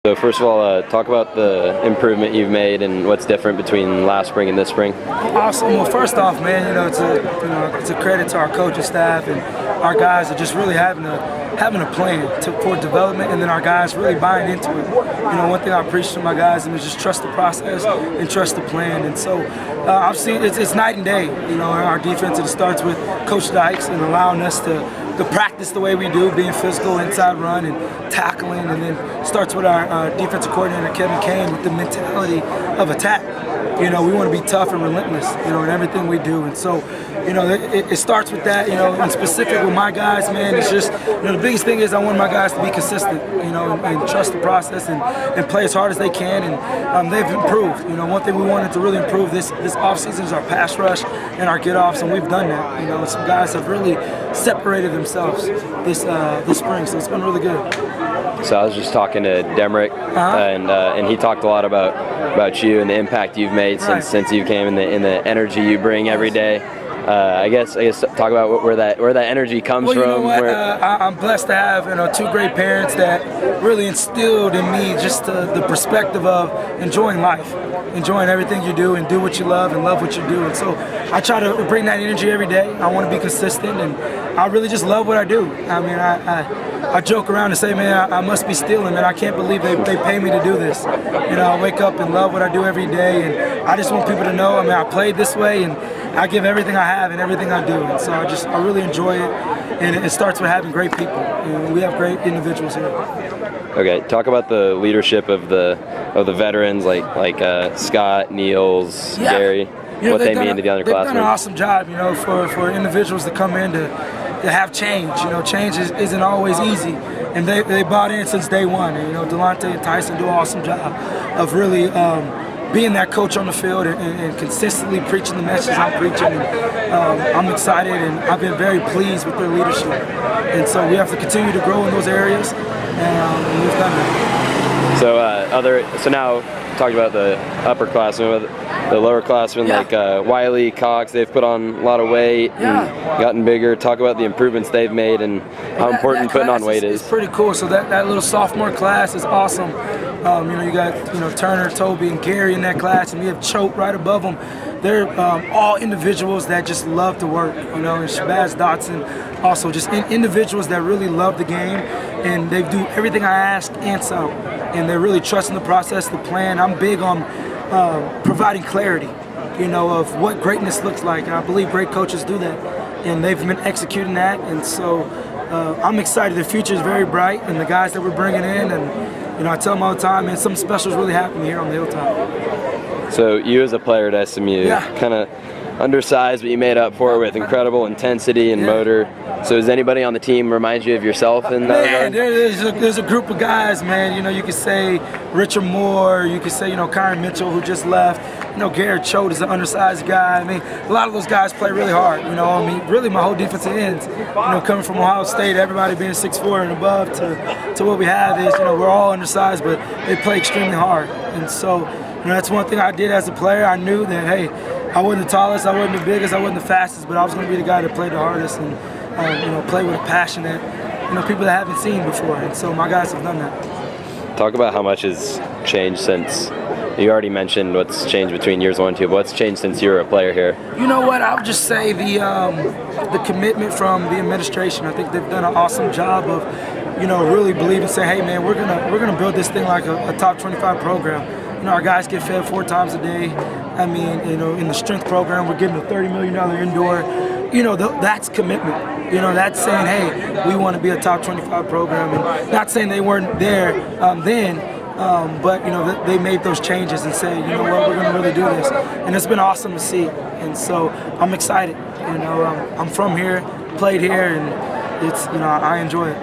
So first of all, talk about the improvement you've made and what's different between last spring and this spring. Awesome. Well, first off, man, it's a credit to our coaching staff and our guys are just really having a plan for development, and then our guys really buying into it. One thing I preach to my guys is just trust the process and trust the plan. And so I've seen it's night and day. Our defense, it starts with Coach Dykes and allowing us to practice the way we do, being physical, inside run, and tackling, and then starts with our defensive coordinator, Kevin Kane, with the mentality of attack. We want to be tough and relentless, in everything we do. And so, it starts with that, and specific with my guys, man, it's just, the biggest thing is I want my guys to be consistent, and trust the process and play as hard as they can, and they've improved. One thing we wanted to really improve this offseason is our pass rush and our get-offs, and we've done that. Some guys have really separated themselves this spring, so it's been really good. So I was just talking to Demrick, and he talked a lot about you and the impact you've made since you came, and the energy you bring every day. I guess talk about where that energy comes from. I'm blessed to have two great parents that really instilled in me just the perspective of enjoying life, enjoying everything you do, and do what you love and love what you do. And so I try to bring that energy every day. I want to be consistent, and I really just love what I do. I mean, I joke around and say, man, I must be stealing, man. I can't believe they pay me to do this. I wake up and love what I do every day, and I just want people to know, I played this way, and I give everything I have and everything I do. And so I really enjoy it, and it starts with having great people. We have great individuals here. Okay, talk about the leadership of the veterans like Scott, Niels, Gary, what they mean to the underclassmen. They've done an awesome job, for individuals to come in to have change. Change isn't always easy, and they bought in since day one. And, Delonte and Tyson do an awesome job of really being that coach on the field and consistently preaching the message I'm preaching. And, I'm excited, and I've been very pleased with their leadership. And so we have to continue to grow in those areas, and we've done that. So now talking about the upperclassmen, the lowerclassmen like Wiley, Cox, they've put on a lot of weight and gotten bigger. Talk about the improvements they've made and how important putting on weight is. It's pretty cool. So that little sophomore class is awesome. You got Turner, Toby, and Gary in that class, and we have Choate right above them. They're all individuals that just love to work, and Shabazz Dotson, also just individuals that really love the game, and they do everything I ask and some, and they're really trusting the process, the plan. I'm big on providing clarity, of what greatness looks like, and I believe great coaches do that, and they've been executing that, and so I'm excited. The future is very bright, and the guys that we're bringing in, and I tell them all the time, man, something special is really happening here on the Hilltop. So you as a player at SMU, kind of undersized, but you made up for it with incredible intensity and motor. So does anybody on the team remind you of yourself in that regard? There's a group of guys, man. You could say Richard Moore, you could say, Kyron Mitchell, who just left. Garrett Choate is an undersized guy. A lot of those guys play really hard. Really my whole defensive ends, coming from Ohio State, everybody being 6'4" and above to what we have is, we're all undersized, but they play extremely hard. And so, that's one thing I did as a player. I knew that, hey, I wasn't the tallest, I wasn't the biggest, I wasn't the fastest, but I was going to be the guy that played the hardest and, play with a passion that, people that haven't seen before. And so my guys have done that. Talk about how much has changed since. You already mentioned what's changed between years 1 and 2, but what's changed since you were a player here? You know what? I would just say the commitment from the administration. I think they've done an awesome job of, really believing, saying, hey, man, we're gonna build this thing like a top 25 program. Our guys get fed 4 times a day. In the strength program, we're giving a $30 million indoor. That's commitment. That's saying, hey, we want to be a top 25 program. And not saying they weren't there then, but they made those changes and said, what, we're going to really do this. And it's been awesome to see. And so I'm excited. I'm from here, played here, and it's I enjoy it.